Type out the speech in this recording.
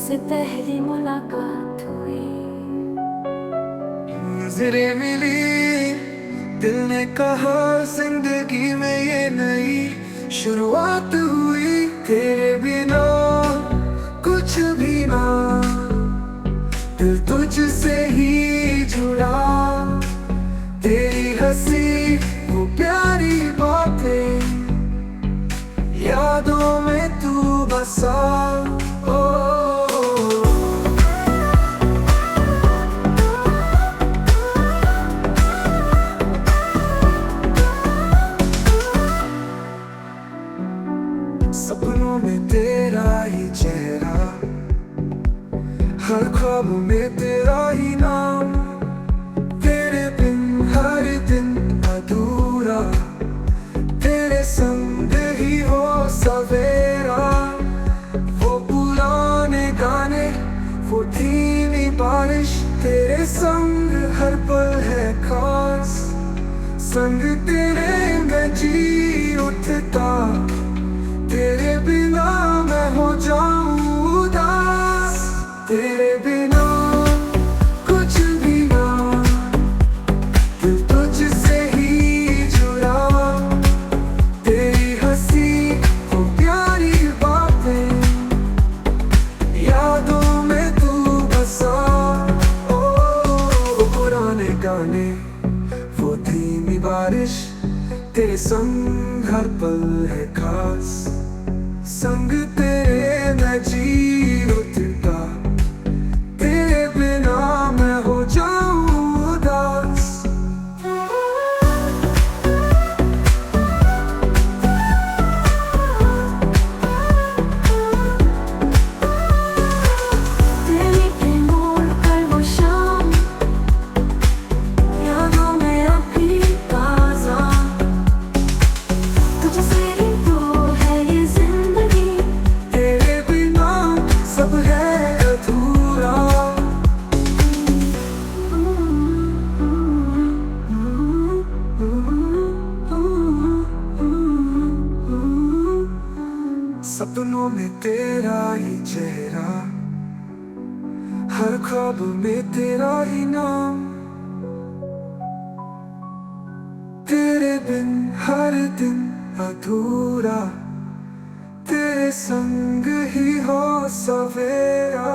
तुझसे पहली मुलाकात हुई। नजरें मिली, दिल ने कहा जिंदगी में ये नई शुरुआत हुई। तेरे बिना कुछ भी ना, दिल तुझसे ही जुड़ा। तेरी हंसी वो प्यारी बातें, यादों में तू बसा। सपनों में तेरा ही चेहरा, हर ख्वाब में तेरा ही नाम। तेरे बिन हर दिन अधूरा, तेरे संग ही हो सवेरा। वो पुराने गाने, वो धीमी बारिश, तेरे संग हर पल है खास। संग तेरे मैं जी उठता, तेरे बिना मैं हो जाऊं उदास। तेरे बिना कुछ भी ना, दिल तुझसे ही जुड़ा। तेरी हंसी वो प्यारी बातें, यादों में तू बसा। ओ पुराने गाने, वो धीमी बारिश, तेरे संग हर पल है खास। संग तेरे मैं जी उठता, तेरे बिना मैं हो जाऊं उदास। तेरी प्रेम और कर वो शाम, यादों में अभी ताजा। तुझसे ही तो है ये जिंदगी, तेरे बिना सब है अधूरा। सपनों में तेरा ही चेहरा, हर ख्वाब में तेरा ही नाम। तेरे बिन हर दिन अधूरा, तेरे संग ही हो सवेरा।